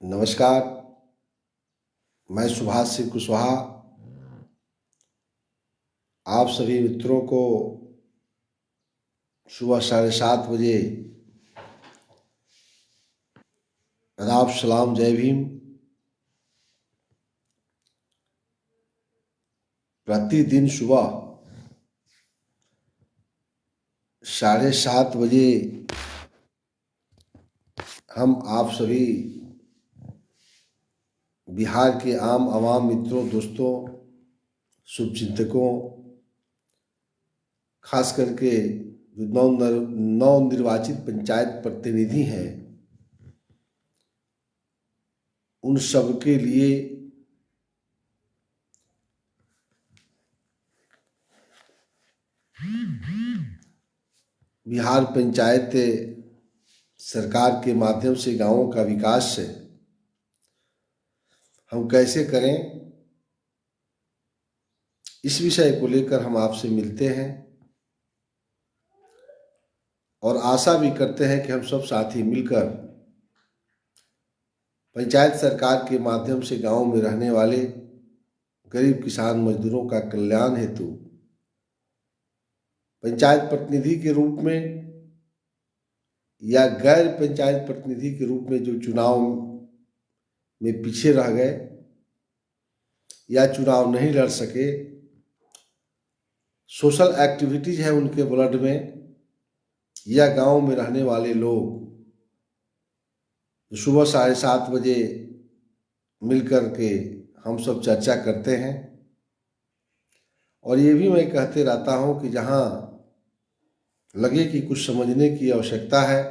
नमस्कार। मैं सुभाष सिंह कुशवाहा आप सभी मित्रों को सुबह 7:30 बजे आदाब, सलाम, जय भीम। प्रतिदिन सुबह 7:30 बजे हम आप सभी बिहार के आम आवाम मित्रों, दोस्तों, शुभचिंतकों, खास करके जो नवनिर्वाचित पंचायत प्रतिनिधि हैं, उन सब के लिए बिहार पंचायत सरकार के माध्यम से गांवों का विकास हम कैसे करें, इस विषय को लेकर हम आपसे मिलते हैं और आशा भी करते हैं कि हम सब साथी मिलकर पंचायत सरकार के माध्यम से गांव में रहने वाले गरीब किसान मजदूरों का कल्याण हेतु पंचायत प्रतिनिधि के रूप में या गैर पंचायत प्रतिनिधि के रूप में जो चुनाव में पीछे रह गए या चुनाव नहीं लड़ सके, सोशल एक्टिविटीज है उनके ब्लड में, या गांव में रहने वाले लोग सुबह 7:30 बजे मिलकर के हम सब चर्चा करते हैं। और ये भी मैं कहते रहता हूँ कि जहाँ लगे कि कुछ समझने की आवश्यकता है,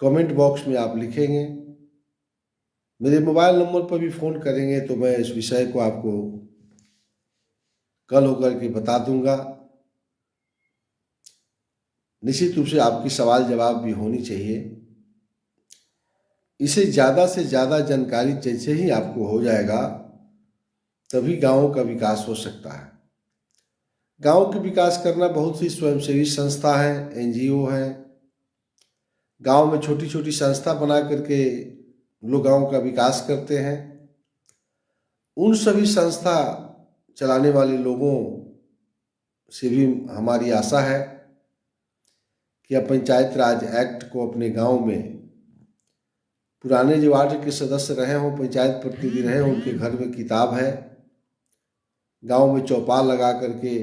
कमेंट बॉक्स में आप लिखेंगे, मेरे मोबाइल नंबर पर भी फ़ोन करेंगे तो मैं इस विषय को आपको कल होकर के बता दूंगा। निश्चित रूप से आपकी सवाल जवाब भी होनी चाहिए। इसे ज़्यादा से ज़्यादा जानकारी जैसे ही आपको हो जाएगा तभी गाँव का विकास हो सकता है। गांव के विकास करना बहुत सी स्वयंसेवी संस्था है, एनजीओ है, गांव में छोटी छोटी संस्था बना करके लोग गांव का विकास करते हैं। उन सभी संस्था चलाने वाले लोगों से भी हमारी आशा है कि अब पंचायत राज एक्ट को अपने गांव में पुराने जो वार्ड के सदस्य रहे हों, पंचायत प्रतिनिधि रहे हों, उनके घर में किताब है, गांव में चौपाल लगा करके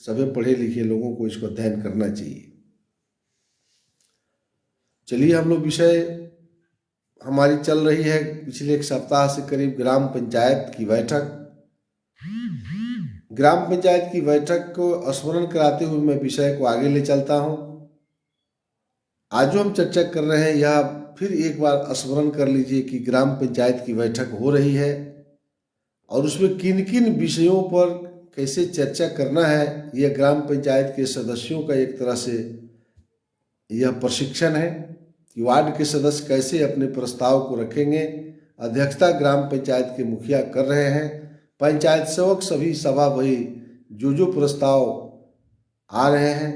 सभी पढ़े लिखे लोगों को इसको अध्ययन करना चाहिए। चलिए, हम लोग विषय हमारी चल रही है पिछले एक सप्ताह से करीब ग्राम पंचायत की बैठक। ग्राम पंचायत की बैठक को स्मरण कराते हुए मैं विषय को आगे ले चलता हूं। आज जो हम चर्चा कर रहे हैं यह फिर एक बार स्मरण कर लीजिए कि ग्राम पंचायत की बैठक हो रही है और उसमें किन किन विषयों पर कैसे चर्चा करना है, यह ग्राम पंचायत के सदस्यों का एक तरह से यह प्रशिक्षण है कि वार्ड के सदस्य कैसे अपने प्रस्ताव को रखेंगे। अध्यक्षता ग्राम पंचायत के मुखिया कर रहे हैं, पंचायत सेवक सभी सभा वही जो प्रस्ताव आ रहे हैं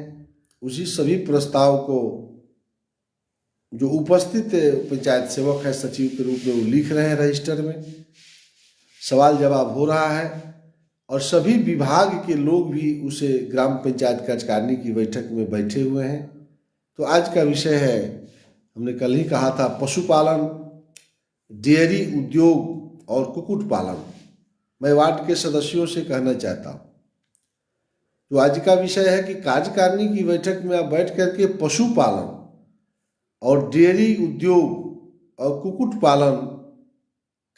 उसी सभी प्रस्ताव को जो उपस्थित पंचायत सेवक है सचिव के रूप में वो लिख रहे हैं रजिस्टर में, सवाल जवाब हो रहा है और सभी विभाग के लोग भी उसे ग्राम पंचायत कार्यकारिणी की बैठक में बैठे हुए हैं। तो आज का विषय है, हमने कल ही कहा था, पशुपालन, डेयरी उद्योग और कुक्कुट पालन। मैं वार्ड के सदस्यों से कहना चाहता हूँ, तो आज का विषय है कि कार्यकारिणी की बैठक में आप बैठ करके पशुपालन और डेयरी उद्योग और कुक्कुट पालन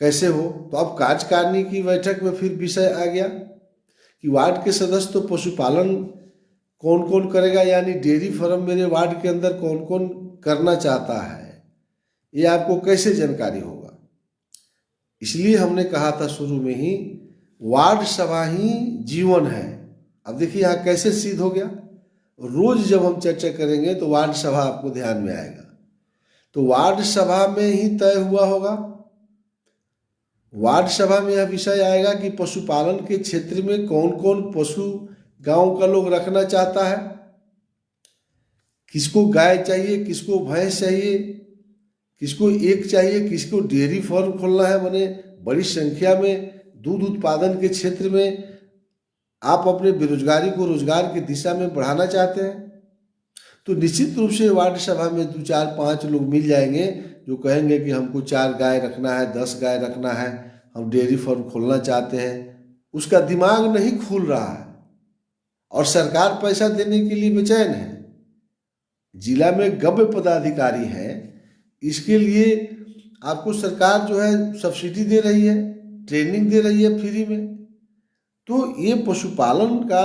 कैसे हो। तो अब कार्यकारिणी की बैठक में फिर विषय आ गया कि वार्ड के सदस्य तो पशुपालन कौन कौन करेगा, यानी डेयरी फार्म मेरे वार्ड के अंदर कौन कौन करना चाहता है, ये आपको कैसे जानकारी होगा। इसलिए हमने कहा था शुरू में ही, वार्ड सभा ही जीवन है। अब देखिए यहाँ कैसे सिद्ध हो गया। रोज जब हम चर्चा करेंगे तो वार्ड सभा आपको ध्यान में आएगा, तो वार्ड सभा में ही तय हुआ होगा। वार्ड सभा में यह विषय आएगा कि पशुपालन के क्षेत्र में कौन कौन पशु गांव का लोग रखना चाहता है, किसको गाय चाहिए, किसको भैंस चाहिए, किसको एक चाहिए, किसको डेयरी फार्म खोलना है, माने बड़ी संख्या में दूध उत्पादन के क्षेत्र में आप अपने बेरोजगारी को रोजगार की दिशा में बढ़ाना चाहते हैं, तो निश्चित रूप से वार्ड सभा में 2-4-5 लोग मिल जाएंगे जो कहेंगे कि हमको 4 गाय रखना है, 10 गाय रखना है, हम डेयरी फार्म खोलना चाहते हैं। उसका दिमाग नहीं खुल रहा है और सरकार पैसा देने के लिए बेचैन है। जिला में गव्य पदाधिकारी है, इसके लिए आपको सरकार जो है सब्सिडी दे रही है, ट्रेनिंग दे रही है फ्री में। तो ये पशुपालन का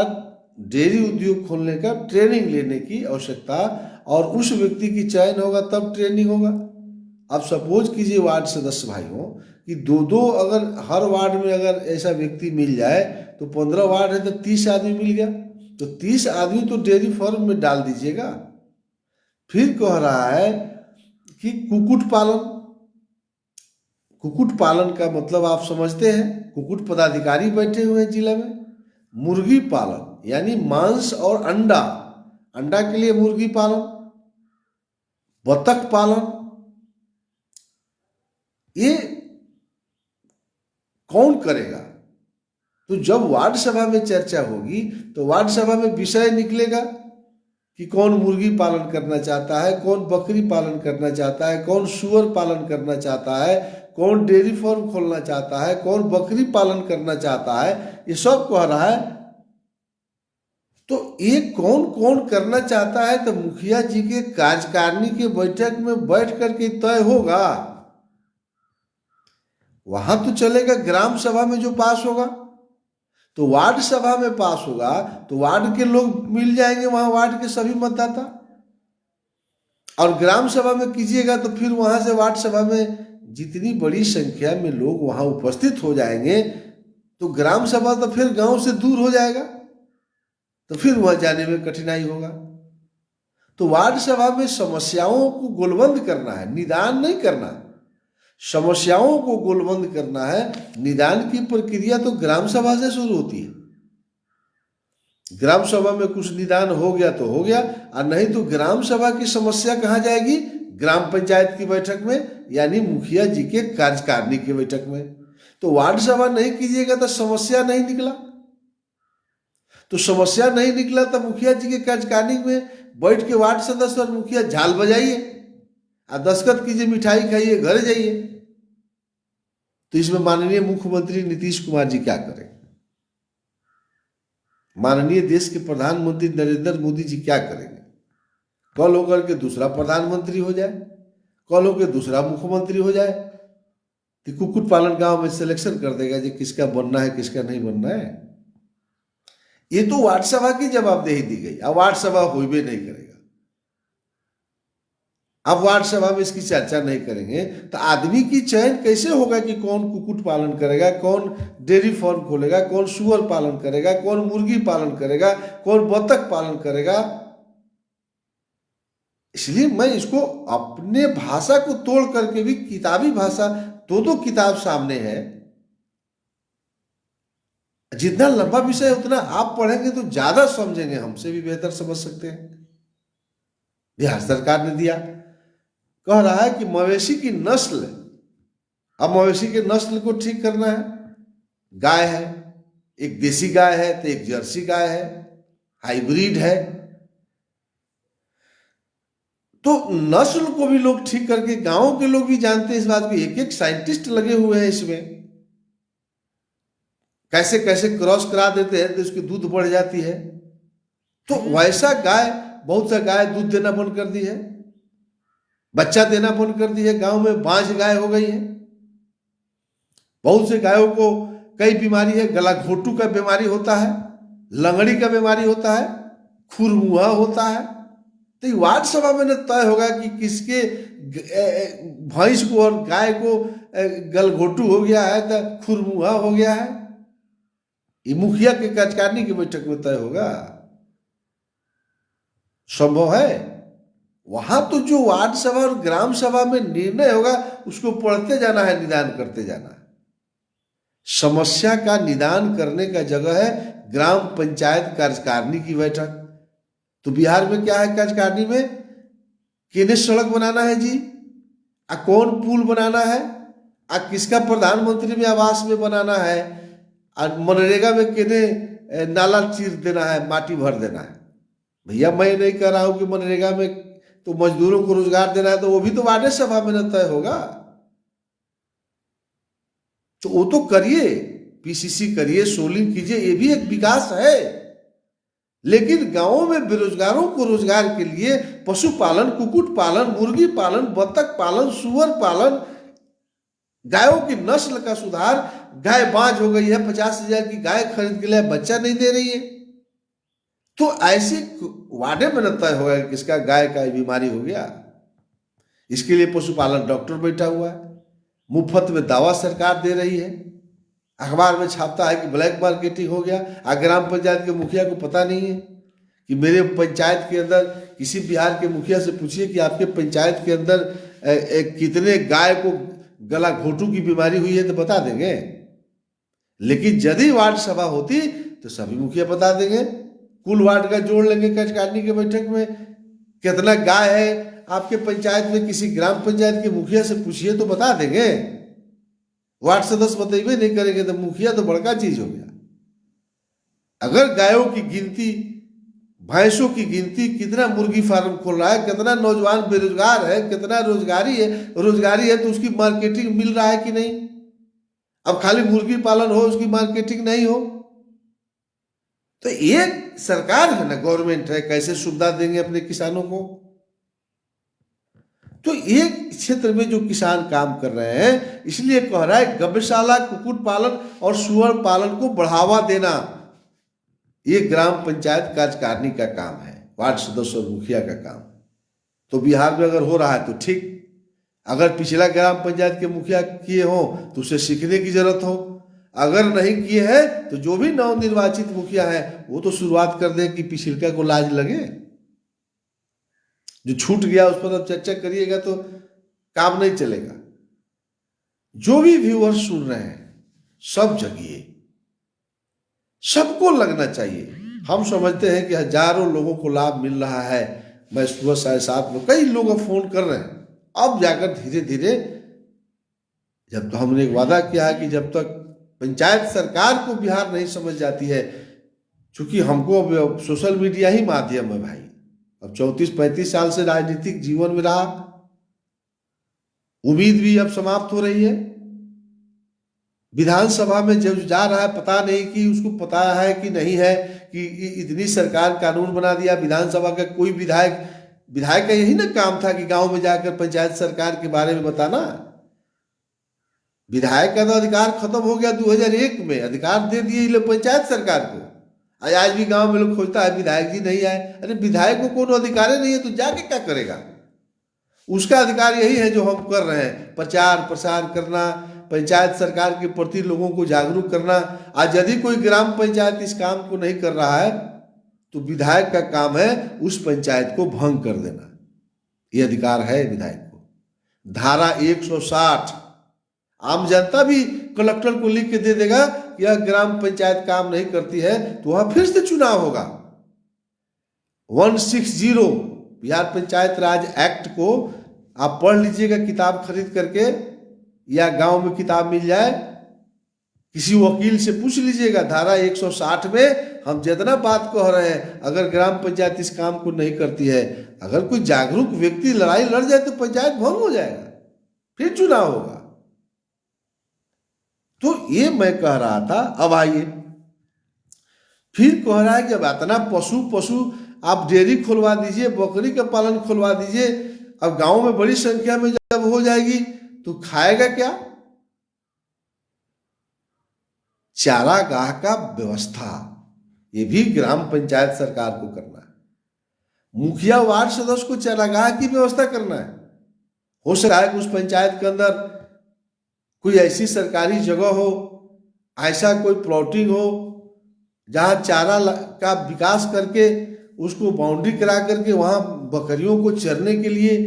डेयरी उद्योग खोलने का ट्रेनिंग लेने की आवश्यकता, और उस व्यक्ति की चयन होगा तब ट्रेनिंग होगा। आप सपोज कीजिए वार्ड सदस्य भाइयों कि दो अगर हर वार्ड में अगर ऐसा व्यक्ति मिल जाए तो 15 वार्ड है तो 30 आदमी मिल गया, तो 30 आदमी तो डेयरी फार्म में डाल दीजिएगा। फिर कह रहा है कि कुक्कुट पालन, कुक्कुट पालन का मतलब आप समझते हैं, कुक्कुट पदाधिकारी बैठे हुए हैं जिला में। मुर्गी पालन यानी मांस और अंडा, अंडा के लिए मुर्गी पालन, बतख पालन, ये कौन करेगा? तो जब वार्ड सभा में चर्चा होगी तो वार्ड सभा में विषय निकलेगा कि कौन मुर्गी पालन करना चाहता है, कौन बकरी पालन करना चाहता है, कौन सूअर पालन करना चाहता है, कौन डेयरी फार्म खोलना चाहता है, कौन बकरी पालन करना चाहता है, ये सब कह रहा है। तो ये कौन कौन करना चाहता है तो मुखिया जी के कार्यकारिणी के बैठक में बैठ करके तय होगा। वहां तो चलेगा ग्राम सभा में जो पास होगा, तो वार्ड सभा में पास होगा तो वार्ड के लोग मिल जाएंगे वहां, वार्ड के सभी मतदाता। और ग्राम सभा में कीजिएगा तो फिर वहां से वार्ड सभा में जितनी बड़ी संख्या में लोग वहां उपस्थित हो जाएंगे तो ग्राम सभा तो फिर गांव से दूर हो जाएगा, तो फिर वहां जाने में कठिनाई होगा। तो वार्ड सभा में समस्याओं को गोलबंद करना है, निदान नहीं करना। समस्याओं को गोलबंद करना है, निदान की प्रक्रिया तो ग्राम सभा से शुरू होती है। ग्राम सभा में कुछ निदान हो गया तो हो गया, और नहीं तो ग्राम सभा की समस्या कहाँ जाएगी? ग्राम पंचायत की बैठक में, यानी मुखिया जी के कार्यकारिणी की बैठक में। तो वार्ड सभा नहीं कीजिएगा तो समस्या नहीं निकला, तो समस्या नहीं निकला तो मुखिया जी के कार्यकारिणी में बैठ के वार्ड सदस्य और मुखिया झाल बजाइए और दस्तखत कीजिए, मिठाई खाइए, घर जाइए। तो इसमें माननीय मुख्यमंत्री नीतीश कुमार जी क्या करें? माननीय देश के प्रधानमंत्री नरेंद्र मोदी जी क्या करेंगे? कल होकर के दूसरा प्रधानमंत्री हो जाए, कल होकर दूसरा मुख्यमंत्री हो जाए, तो कुक्कुट पालन गांव में सिलेक्शन कर देगा जी किसका बनना है किसका नहीं बनना है। ये तो वार्ड सभा की जवाबदेही दी गई, अब वार्ड सभा हो भी नहीं करेगा। अब वार्ड सभा में इसकी चर्चा नहीं करेंगे तो आदमी की चयन कैसे होगा कि कौन कुक्कुट पालन करेगा, कौन डेयरी फार्म खोलेगा, कौन सूअर पालन करेगा, कौन मुर्गी पालन करेगा, कौन बतख पालन करेगा। इसलिए मैं इसको अपने भाषा को तोड़ करके भी, किताबी भाषा दो किताब सामने है, जितना लंबा विषय उतना आप पढ़ेंगे तो ज्यादा समझेंगे, हमसे भी बेहतर समझ सकते हैं। बिहार सरकार ने दिया, कह रहा है कि मवेशी की नस्ल, अब मवेशी के नस्ल को ठीक करना है। गाय है, एक देसी गाय है तो एक जर्सी गाय है, हाइब्रिड है, तो नस्ल को भी लोग ठीक करके, गांव के लोग भी जानते हैं इस बात को, एक एक साइंटिस्ट लगे हुए हैं इसमें, कैसे कैसे क्रॉस करा देते हैं तो उसकी दूध बढ़ जाती है। तो वैसा गाय, बहुत सा गाय दूध देना बंद कर दी है, बच्चा देना बंद कर दी है, गांव में बांझ गाय हो गई है। बहुत से गायों को कई बीमारी है, गला घोटू का बीमारी होता है, लंगड़ी का बीमारी होता है, खुरमुहा होता है। तो वार्ड सभा में तय होगा कि किसके भैंस को और गाय को गलघोटू हो गया है तो खुरमुहा हो गया है, ये मुखिया के कार्यकारिणी की बैठक में तय होगा। संभव है? वहां तो जो वार्ड सभा और ग्राम सभा में निर्णय होगा उसको पढ़ते जाना है, निदान करते जाना है। समस्या का निदान करने का जगह है ग्राम पंचायत कार्यकारिणी की बैठक। तो बिहार में क्या है कार्यकारिणी में? किन्हें सड़क बनाना है जी, कौन पुल बनाना है, किसका प्रधानमंत्री में आवास में बनाना है, मनरेगा में किने नाला चीर देना है, माटी भर देना है। भैया मैं नहीं कह रहा हूं कि मनरेगा में तो मजदूरों को रोजगार देना है, तो वो भी तो वार्ड सभा में न तय होगा। तो वो तो करिए, पीसीसी करिए, सोलिंग कीजिए, ये भी एक विकास है। लेकिन गांवों में बेरोजगारों को रोजगार के लिए पशुपालन, कुक्कुट पालन, मुर्गी पालन, बतख पालन, सुअर पालन, गायों की नस्ल का सुधार। गाय बांझ हो गई है, 50,000 की गाय खरीद के लिए बच्चा नहीं दे रही है, तो ऐसी वार्डे में न तय होगा कि किसका गाय का बीमारी हो गया। इसके लिए पशुपालन डॉक्टर बैठा हुआ है, मुफ्त में दवा सरकार दे रही है, अखबार में छापता है कि ब्लैक मार्केटिंग हो गया। ग्राम पंचायत के मुखिया को पता नहीं है कि मेरे पंचायत के अंदर, किसी बिहार के मुखिया से पूछिए कि आपके पंचायत के अंदर कितने गाय को गला घोटू की बीमारी हुई है, तो बता देंगे। लेकिन यदि वार्ड सभा होती तो सभी मुखिया बता देंगे, कुल वार्ड का जोड़ लेंगे कार्यकारिणी के बैठक में, कितना गाय है आपके पंचायत में, किसी ग्राम पंचायत के मुखिया से पूछिए तो बता देंगे। वार्ड सदस्य बतेबे नहीं करेंगे तो मुखिया तो बड़का चीज हो गया। अगर गायों की गिनती, भैंसों की गिनती, कितना मुर्गी फार्म खोल रहा है, कितना नौजवान बेरोजगार है, कितना रोजगारी है तो उसकी मार्केटिंग मिल रहा है कि नहीं। अब खाली मुर्गी पालन हो, उसकी मार्केटिंग नहीं हो, तो एक सरकार है ना, गवर्नमेंट है, कैसे सुविधा देंगे अपने किसानों को। तो एक क्षेत्र में जो किसान काम कर रहे हैं, इसलिए कह रहा है गव्यशाला, कुक्कुट पालन और सुअर पालन को बढ़ावा देना, ये ग्राम पंचायत कार्यकारिणी का काम है, वार्ड सदस्य और मुखिया का काम। तो बिहार में अगर हो रहा है तो ठीक, अगर पिछला ग्राम पंचायत के मुखिया किए हो तो उसे सीखने की जरूरत हो, अगर नहीं किए हैं तो जो भी नवनिर्वाचित मुखिया है वो तो शुरुआत कर दे कि पिछलका को लाज लगे। जो छूट गया उस पर अब चर्चा करिएगा तो काम नहीं चलेगा। जो भी व्यूअर्स सुन रहे हैं, सब जगिए, सबको लगना चाहिए। हम समझते हैं कि हजारों लोगों को लाभ मिल रहा है। मैं सुबह 7:30 में कई लोग फोन कर रहे हैं, अब जाकर धीरे धीरे, जब तो हमने एक वादा किया है कि जब तक पंचायत सरकार को बिहार नहीं समझ जाती है, क्योंकि हमको अब सोशल मीडिया ही माध्यम है भाई, अब 34-35 साल से राजनीतिक जीवन में रहा, उम्मीद भी अब समाप्त हो रही है। विधानसभा में जब जा रहा है, पता नहीं कि उसको पता है कि नहीं है कि इतनी सरकार कानून बना दिया। विधानसभा का कोई विधायक का यही ना काम था कि गांव में जाकर पंचायत सरकार के बारे में बताना। विधायक का तो अधिकार खत्म हो गया 2001 में, अधिकार दे दिए पंचायत सरकार को। आज भी गांव में लोग खोजता है विधायक जी नहीं आए। अरे विधायक को कोनो अधिकार नहीं है तो जाके क्या करेगा? उसका अधिकार यही है जो हम कर रहे हैं, प्रचार प्रसार करना, पंचायत सरकार के प्रति लोगों को जागरूक करना। आज यदि कोई ग्राम पंचायत इस काम को नहीं कर रहा है तो विधायक का काम है उस पंचायत को भंग कर देना। ये अधिकार है विधायक को। धारा 160, आम जनता भी कलेक्टर को लिख के दे देगा कि यह ग्राम पंचायत काम नहीं करती है तो वहां फिर से चुनाव होगा। 160 बिहार पंचायत राज एक्ट को आप पढ़ लीजिएगा किताब खरीद करके, या गांव में किताब मिल जाए, किसी वकील से पूछ लीजिएगा। धारा 160 में हम जितना बात कह रहे हैं, अगर ग्राम पंचायत इस काम को नहीं करती है, अगर कोई जागरूक व्यक्ति लड़ाई लड़ जाए तो पंचायत भंग हो जाएगा, फिर चुनाव होगा। तो ये मैं कह रहा था। अब आइए फिर कह रहा है कि अब इतना पशु आप डेयरी खुलवा दीजिए, बकरी का पालन खुलवा दीजिए। अब गांव में बड़ी संख्या में जब हो जाएगी तो खाएगा क्या? चारागाह का व्यवस्था ये भी ग्राम पंचायत सरकार को करना है। मुखिया वार्ड सदस्य को चारागाह की व्यवस्था करना है। हो सकता है कि उस पंचायत के अंदर कोई ऐसी सरकारी जगह हो, ऐसा कोई प्लॉटिंग हो जहां चारा का विकास करके उसको बाउंड्री करा करके वहां बकरियों को चरने के लिए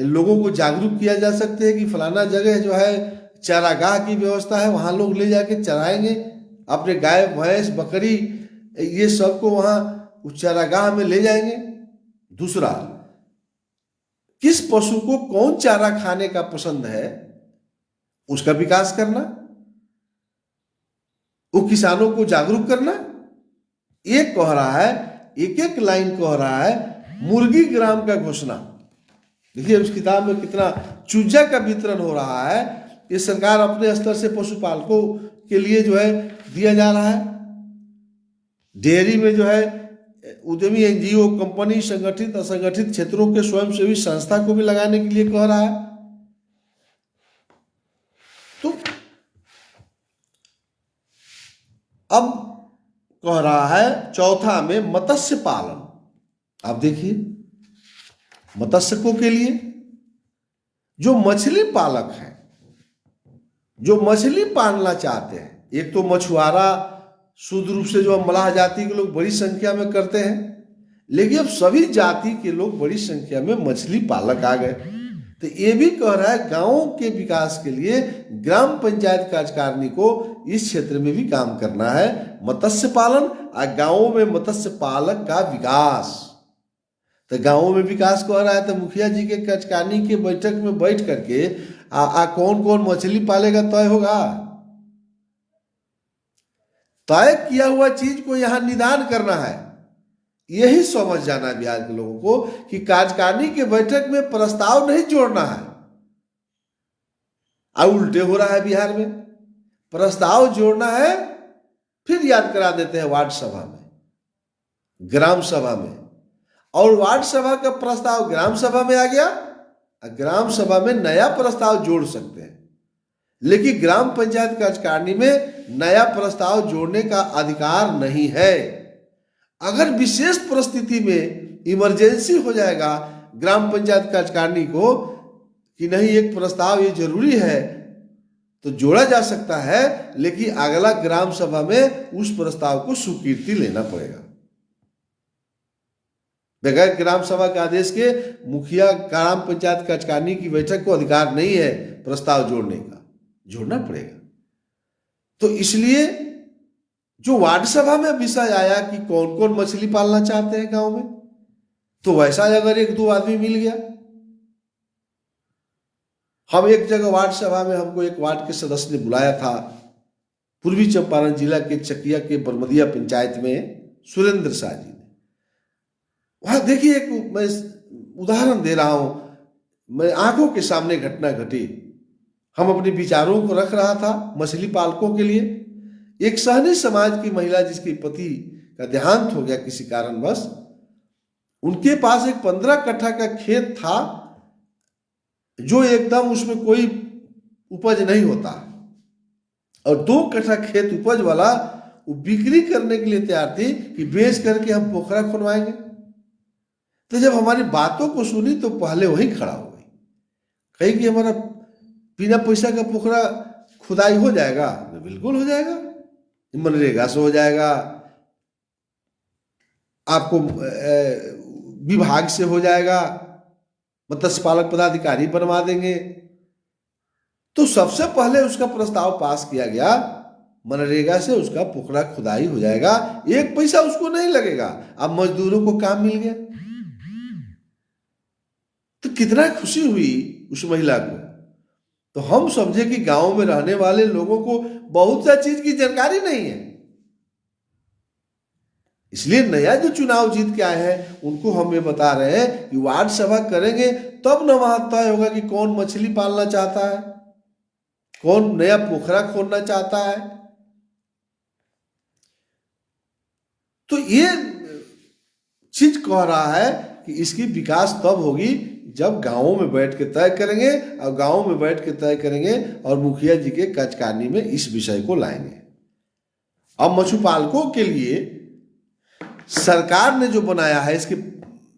लोगों को जागरूक किया जा सकते हैं कि फलाना जगह जो है चारागाह की व्यवस्था है, वहां लोग ले जाके चराएंगे अपने गाय भैंस बकरी, ये सब को वहां उस चारागाह में ले जाएंगे। दूसरा, किस पशु को कौन चारा खाने का पसंद है उसका विकास करना, वो किसानों को जागरूक करना। एक कह रहा है, एक एक लाइन कह रहा है मुर्गी ग्राम का घोषणा। देखिए उस किताब में कितना चूजा का वितरण हो रहा है। ये सरकार अपने स्तर से पशुपालकों के लिए जो है दिया जा रहा है। डेयरी में जो है उद्यमी एनजीओ, कंपनी, संगठित असंगठित क्षेत्रों के स्वयंसेवी संस्था को भी लगाने के लिए कह रहा है। तो अब कह रहा है चौथा में मत्स्य पालन। आप देखिए मत्स्यकों के लिए जो मछली पालक हैं, जो मछली पालना चाहते हैं, एक तो मछुआरा शुद्ध रूप से जो मलाह जाति के लोग बड़ी संख्या में करते हैं, लेकिन अब सभी जाति के लोग बड़ी संख्या में मछली पालक आ गए। तो ये भी कह रहा है गांवों के विकास के लिए ग्राम पंचायत कार्यकारिणी को इस क्षेत्र में भी काम करना है, मत्स्य पालन और गांवों में मत्स्य पालक का विकास। तो गांवों में विकास कह रहा है तो मुखिया जी के कार्यकारिणी के बैठक में बैठ करके कौन कौन मछली पालेगा तय होगा। तय किया हुआ चीज को यहां निदान करना है, यही समझ जाना है बिहार के लोगों को कि कार्यकारिणी के बैठक में प्रस्ताव नहीं जोड़ना है। अब उल्टे हो रहा है बिहार में, प्रस्ताव जोड़ना है फिर याद करा देते हैं वार्ड सभा में, ग्राम सभा में, और वार्ड सभा का प्रस्ताव ग्राम सभा में आ गया, ग्राम सभा में नया प्रस्ताव जोड़ सकते हैं, लेकिन ग्राम पंचायत कार्यकारिणी में नया प्रस्ताव जोड़ने का अधिकार नहीं है। अगर विशेष परिस्थिति में इमरजेंसी हो जाएगा ग्राम पंचायत कार्यकारिणी को कि नहीं एक प्रस्ताव ये जरूरी है तो जोड़ा जा सकता है, लेकिन अगला ग्राम सभा में उस प्रस्ताव को स्वीकृति लेना पड़ेगा। बगैर ग्राम सभा के आदेश के मुखिया ग्राम पंचायत कार्यकारिणी की बैठक को अधिकार नहीं है प्रस्ताव जोड़ने का, जोड़ना पड़ेगा। तो इसलिए जो वार्ड सभा में विषय आया कि कौन कौन मछली पालना चाहते हैं गांव में, तो वैसा अगर एक दो आदमी मिल गया, हम एक जगह वार्ड सभा में हमको एक वार्ड के सदस्य ने बुलाया था, पूर्वी चंपारण जिला के चकिया के बरमदिया पंचायत में सुरेंद्र शाह जी ने। वहां देखिए एक मैं उदाहरण दे रहा हूं, मैं आंखों के सामने घटना घटी। हम अपने विचारों को रख रहा था मछली पालकों के लिए। एक सहनी समाज की महिला जिसके पति का देहांत हो गया किसी कारणवश, उनके पास एक 15 कट्ठा का खेत था जो एकदम उसमें कोई उपज नहीं होता, और 2 कट्ठा खेत उपज वाला वो बिक्री करने के लिए तैयार थी कि बेच करके हम पोखरा खुनवाएंगे। तो जब हमारी बातों को सुनी तो पहले वही खड़ा हो गई, कही कि हमारा बिना पैसा का पोखरा खुदाई हो जाएगा। बिल्कुल हो जाएगा, मनरेगा से हो जाएगा, आपको विभाग से हो जाएगा, मत्स्य पालक पदाधिकारी बनवा देंगे। तो सबसे पहले उसका प्रस्ताव पास किया गया, मनरेगा से उसका पोखरा खुदाई हो जाएगा, 1 पैसा उसको नहीं लगेगा। अब मजदूरों को काम मिल गया, तो कितना खुशी हुई उस महिला को। तो हम समझे कि गांव में रहने वाले लोगों को बहुत सा चीज की जानकारी नहीं है, इसलिए नया जो चुनाव जीत के आए हैं उनको हम ये बता रहे हैं कि वार्ड सभा करेंगे तब न वहां तय होगा कि कौन मछली पालना चाहता है, कौन नया पोखरा खोदना चाहता है। तो ये चीज कह रहा है कि इसकी विकास तब होगी जब गांवों में बैठ के तय करेंगे, और गांवों में बैठ के तय करेंगे और मुखिया जी के कार्यकारिणी में इस विषय को लाएंगे। अब मछुपालकों के लिए सरकार ने जो बनाया है, इसके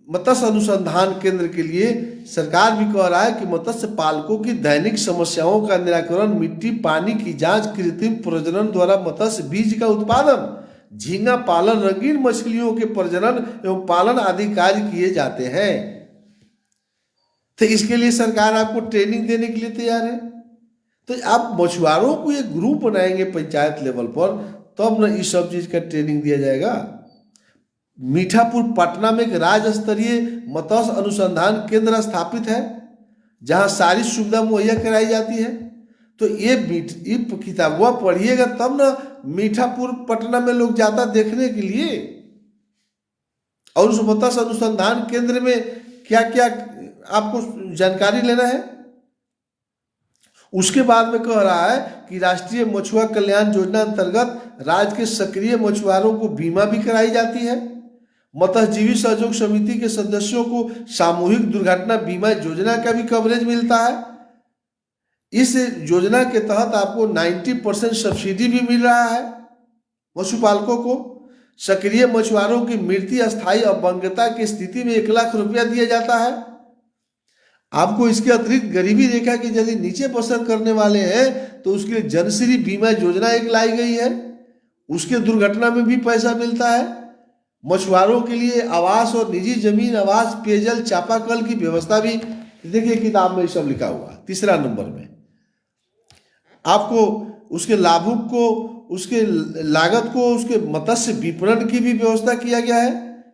मत्स्य अनुसंधान केंद्र के लिए सरकार भी कह रहा है कि मत्स्य पालकों की दैनिक समस्याओं का निराकरण, मिट्टी पानी की जांच, कृत्रिम प्रजनन द्वारा मत्स्य बीज का उत्पादन, झींगा पालन, रंगीन मछलियों के प्रजनन एवं पालन आदि कार्य किए जाते हैं। तो इसके लिए सरकार आपको ट्रेनिंग देने के लिए तैयार है। तो आप मछुआरों को एक ग्रुप बनाएंगे पंचायत लेवल पर, तब न इस सब चीज का ट्रेनिंग दिया जाएगा। मीठापुर पटना में एक राज्य स्तरीय मत्स्य अनुसंधान केंद्र स्थापित है जहां सारी सुविधा मुहैया कराई जाती है। तो ये किताबुआ पढ़िएगा तब ना मीठापुर पटना में लोग जाता देखने के लिए। और उस मत्स्य अनुसंधान केंद्र में क्या क्या आपको जानकारी लेना है। उसके बाद में कह रहा है कि राष्ट्रीय मछुआ कल्याण योजना अंतर्गत राज्य के सक्रिय मछुआरों को बीमा भी कराई जाती है। मत्स्यजीवी सहयोग समिति के सदस्यों को सामूहिक दुर्घटना बीमा योजना का भी कवरेज मिलता है। इस योजना के तहत आपको 90% सब्सिडी भी मिल रहा है पशुपालकों को। सक्रिय मछुआरों की मृत्यु अस्थायी अपंगता की स्थिति में 1 लाख रुपया दिया जाता है। आपको इसके अतिरिक्त गरीबी रेखा के यदि नीचे बसर करने वाले हैं तो उसके लिए जनश्री बीमा योजना एक लाई गई है, उसके दुर्घटना में भी पैसा मिलता है। मछुआरों के लिए आवास और निजी जमीन, आवास, पेयजल, चापाकल की व्यवस्था भी देखिए किताब में सब लिखा हुआ। 3 नंबर में आपको उसके लाभुक को, उसके लागत को, उसके मत्स्य विपणन की भी व्यवस्था किया गया है।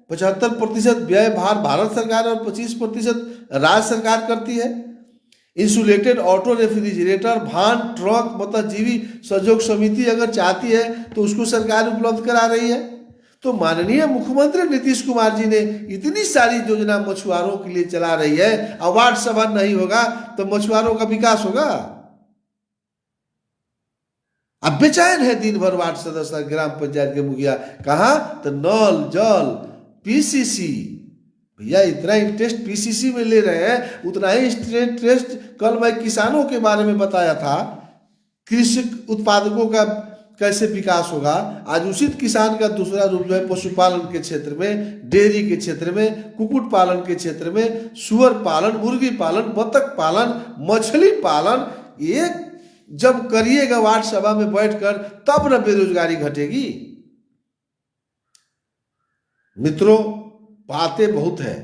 75% व्यय भार भारत सरकार और 25% राज्य सरकार करती है। इंसुलेटेड ऑटो रेफ्रिजरेटर, भान, ट्रक मत्स्यजीवी सहयोग समिति अगर चाहती है तो उसको सरकार उपलब्ध करा रही है। तो माननीय मुख्यमंत्री नीतीश कुमार जी ने इतनी सारी योजना मछुआरों के लिए चला रही है। अवार्ड सभा नहीं होगा तो मछुआरों का विकास होगा। अब बेचैन है दिन भर वार्ड सदस्य, ग्राम पंचायत के मुखिया, कहा तो नल जल पीसीसी। भैया इतना इंटरेस्ट पीसीसी में ले रहे हैं, उतना ही इंटरेस्ट कल मैं किसानों के बारे में बताया था, कृषि उत्पादकों का कैसे विकास होगा। आज उचित किसान का दूसरा रूप जो है पशुपालन के क्षेत्र में, डेयरी के क्षेत्र में, कुक्कुट पालन के क्षेत्र में, सुअर पालन, मुर्गी पालन, बतख पालन, मछली पालन, ये जब करिएगा वार्ड सभा में बैठकर तब न बेरोजगारी घटेगी। मित्रों बातें बहुत है,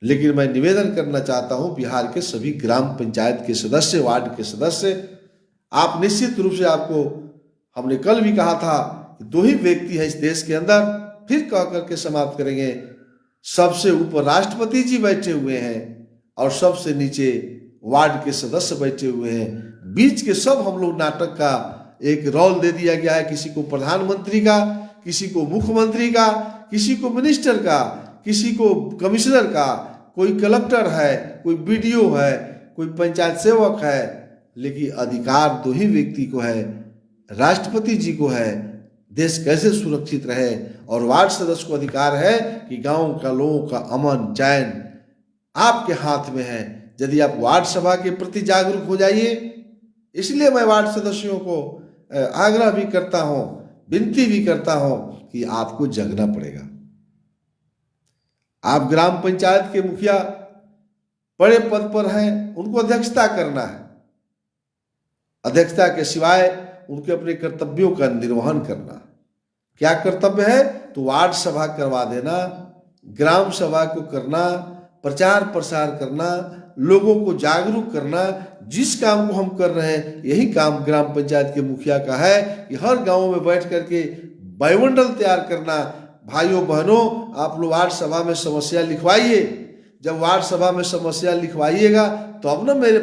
लेकिन मैं निवेदन करना चाहता हूं बिहार के सभी ग्राम पंचायत के सदस्य, वार्ड के सदस्य, आप निश्चित रूप से, आपको हमने कल भी कहा था कि 2 ही व्यक्ति हैं इस देश के अंदर, फिर कह करके समाप्त करेंगे। सबसे ऊपर राष्ट्रपति जी बैठे हुए हैं और सबसे नीचे वार्ड के सदस्य बैठे हुए हैं। बीच के सब हम लोग नाटक का एक रोल दे दिया गया है। किसी को प्रधानमंत्री का, किसी को मुख्यमंत्री का, किसी को मिनिस्टर का, किसी को कमिश्नर का, कोई कलेक्टर है, कोई बीडीओ है, कोई पंचायत सेवक है, लेकिन अधिकार 2 ही व्यक्ति को है, राष्ट्रपति जी को है देश कैसे सुरक्षित रहे, और वार्ड सदस्य को अधिकार है कि गांव का लोगों का अमन चैन आपके हाथ में है। यदि आप वार्ड सभा के प्रति जागरूक हो जाइए। इसलिए मैं वार्ड सदस्यों को आग्रह भी करता हूं, विनती भी करता हूं कि आपको जगना पड़ेगा। आप ग्राम पंचायत के मुखिया बड़े पद पर हैं, उनको अध्यक्षता करना है। अध्यक्षता के सिवाय उनके अपने कर्तव्यों का निर्वहन करना। क्या कर्तव्य है? तो वार्ड सभा करवा देना, ग्राम सभा को करना, प्रचार प्रसार करना, लोगों को जागरूक करना। जिस काम को हम कर रहे हैं यही काम ग्राम पंचायत के मुखिया का है कि हर गांव में बैठ करके वायुमंडल तैयार करना। भाइयों बहनों, आप लोग वार्ड सभा में समस्या लिखवाइए। जब वार्ड सभा में समस्या लिखवाइएगा तो अब ना मेरे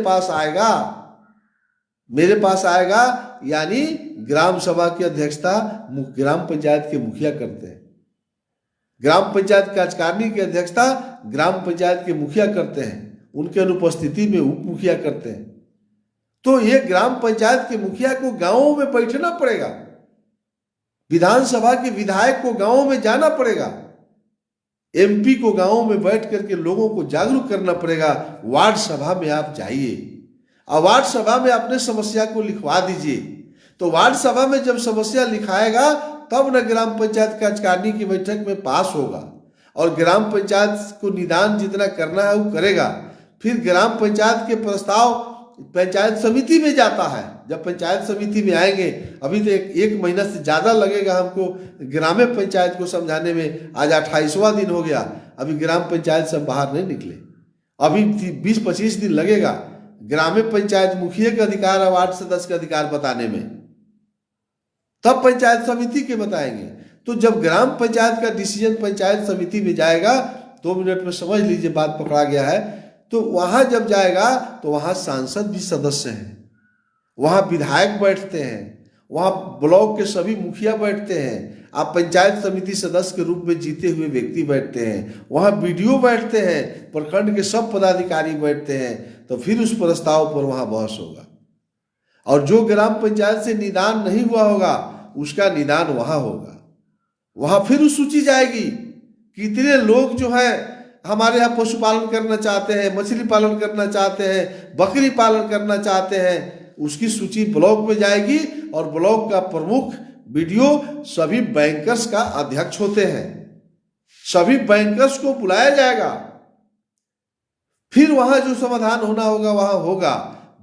पास आएगा, यानी ग्राम सभा की अध्यक्षता ग्राम पंचायत के मुखिया करते हैं। ग्राम पंचायत कार्यकारिणी की अध्यक्षता ग्राम पंचायत के मुखिया करते हैं, उनके अनुपस्थिति में उप मुखिया करते हैं। तो ये ग्राम पंचायत के मुखिया को गांवों में बैठना पड़ेगा, विधानसभा के विधायक को गांवों में जाना पड़ेगा, एमपी को गांवों में बैठ करके लोगों को जागरूक करना पड़ेगा। वार्ड सभा में आप जाइए और वार्ड सभा में अपने समस्या को लिखवा दीजिए। तो वार्ड सभा में जब समस्या लिखाएगा तब न ग्राम पंचायत कार्यकारिणी की बैठक में पास होगा, और ग्राम पंचायत को निदान जितना करना है वो करेगा। फिर ग्राम पंचायत के प्रस्ताव पंचायत समिति में जाता है। जब पंचायत समिति में आएंगे, अभी तो एक महीना से ज़्यादा लगेगा हमको ग्राम पंचायत को समझाने में। आज 28वां दिन हो गया, अभी ग्राम पंचायत से बाहर नहीं निकले, अभी 20-25 दिन लगेगा ग्राम पंचायत मुखिया का अधिकार और वार्ड सदस्य का अधिकार बताने में। तब पंचायत समिति के बताएंगे। तो जब ग्राम पंचायत का डिसीजन पंचायत समिति में जाएगा, 2 मिनट में समझ लीजिए बात पकड़ा गया है, तो वहां जब जाएगा तो वहां सांसद भी सदस्य हैं, वहां विधायक बैठते हैं, वहां ब्लॉक के सभी मुखिया बैठते हैं, आप पंचायत समिति सदस्य के रूप में जीते हुए व्यक्ति बैठते हैं, वहां बीडीओ बैठते हैं, प्रखंड के सब पदाधिकारी बैठते हैं। तो फिर उस प्रस्ताव पर वहां बहस होगा, और जो ग्राम पंचायत से निदान नहीं हुआ होगा उसका निदान वहां होगा। वहां फिर उस सूची जाएगी, कितने लोग जो है हमारे यहाँ पशुपालन करना चाहते हैं, मछली पालन करना चाहते हैं, बकरी पालन करना चाहते हैं, उसकी सूची ब्लॉक में जाएगी। और ब्लॉक का प्रमुख बीडीओ सभी बैंकर्स का अध्यक्ष होते हैं, सभी बैंकर्स को बुलाया जाएगा, फिर वहां जो समाधान होना होगा वहां होगा।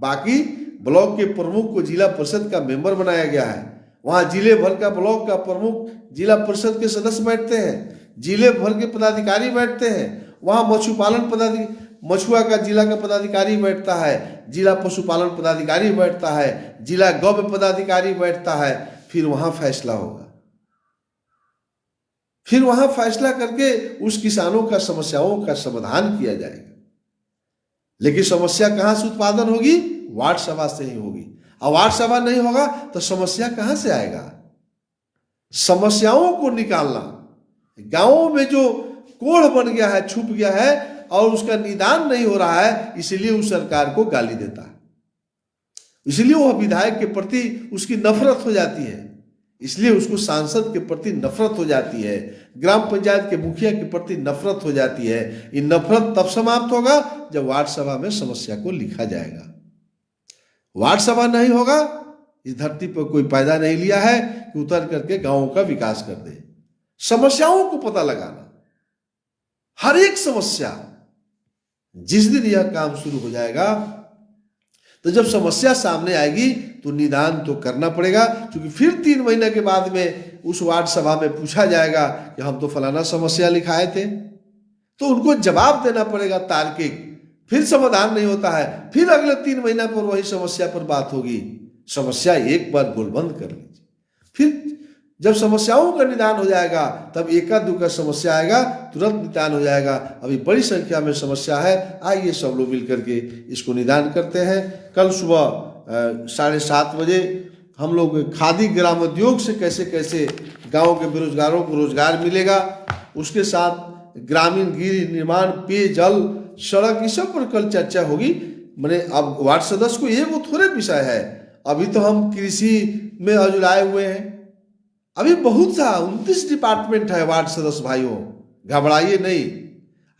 बाकी ब्लॉक के प्रमुख को जिला परिषद का मेंबर बनाया गया है, वहां जिले भर का ब्लॉक का प्रमुख जिला परिषद के सदस्य बैठते हैं, जिले भर के पदाधिकारी बैठते हैं, वहां मछुआ का जिला का पदाधिकारी बैठता है, जिला पशुपालन पदाधिकारी बैठता है, जिला गौ पदाधिकारी बैठता है। फिर वहां फैसला होगा, फिर वहां फैसला करके उस किसानों का समस्याओं का समाधान किया जाएगा। लेकिन समस्या कहां से उत्पादन होगी? वार्ड सभा से ही होगी। और वार्ड सभा नहीं होगा तो समस्या कहां से आएगा? समस्याओं को निकालना, गांवों में जो कोढ़ बन गया है, छुप गया है और उसका निदान नहीं हो रहा है, इसलिए उस सरकार को गाली देता है, इसलिए वह विधायक के प्रति उसकी नफरत हो जाती है, इसलिए उसको सांसद के प्रति नफरत हो जाती है, ग्राम पंचायत के मुखिया के प्रति नफरत हो जाती है। ये नफरत तब समाप्त होगा जब वार्ड सभा में समस्या को लिखा जाएगा। वार्ड सभा नहीं होगा, इस धरती पर कोई पैदा नहीं लिया है कि उतर करके गांवों का विकास कर दे। समस्याओं को पता लगाना, हर एक समस्या, जिस दिन यह काम शुरू हो जाएगा तो जब समस्या सामने आएगी तो निदान तो करना पड़ेगा, क्योंकि फिर 3 महीने के बाद में उस वार्ड सभा में पूछा जाएगा कि हम तो फलाना समस्या लिखाए थे, तो उनको जवाब देना पड़ेगा तार्किक। फिर समाधान नहीं होता है, फिर अगले 3 महीना पर वही समस्या पर बात होगी। समस्या एक बार गोलबंद कर लीजिए, फिर जब समस्याओं का निदान हो जाएगा तब एका दुका समस्या आएगा, तुरंत निदान हो जाएगा। अभी बड़ी संख्या में समस्या है, आइए सब लोग मिल करके इसको निदान करते हैं। कल सुबह 7:30 बजे हम लोग खादी ग्राम उद्योग से कैसे कैसे गांव के बेरोजगारों को रोजगार मिलेगा, उसके साथ ग्रामीण गृह निर्माण, पेयजल, सड़क, इस सब पर कल चर्चा होगी। मैंने अब वार्ड सदस्य को ये वो थोड़े विषय है, अभी तो हम कृषि में अजुलाए हुए हैं, अभी बहुत सा 29 डिपार्टमेंट है वार्ड सदस्य भाइयों, घबराइए नहीं।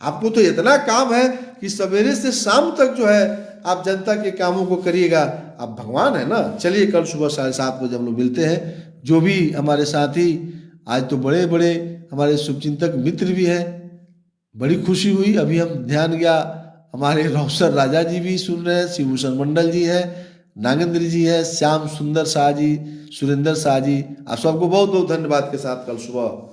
आपको तो इतना काम है कि सवेरे से शाम तक जो है आप जनता के कामों को करिएगा। आप भगवान है ना। चलिए कल सुबह 7:30 बजे हम लोग मिलते हैं। जो भी हमारे साथी, आज तो बड़े बड़े हमारे शुभचिंतक मित्र भी हैं, बड़ी खुशी हुई। अभी हम ध्यान गया, हमारे रौसर राजा जी भी सुन रहे हैं, शिवभूषण मंडल जी है, नागेंद्र जी है, श्याम सुंदर शाह जी, सुरेंद्र शाह जी, आप सबको बहुत बहुत धन्यवाद के साथ कल सुबह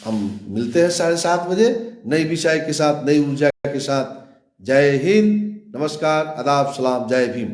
हम मिलते हैं 7:30 बजे नई विषय के साथ, नई ऊर्जा के साथ। जय हिंद, नमस्कार, आदाब, सलाम, जय भीम।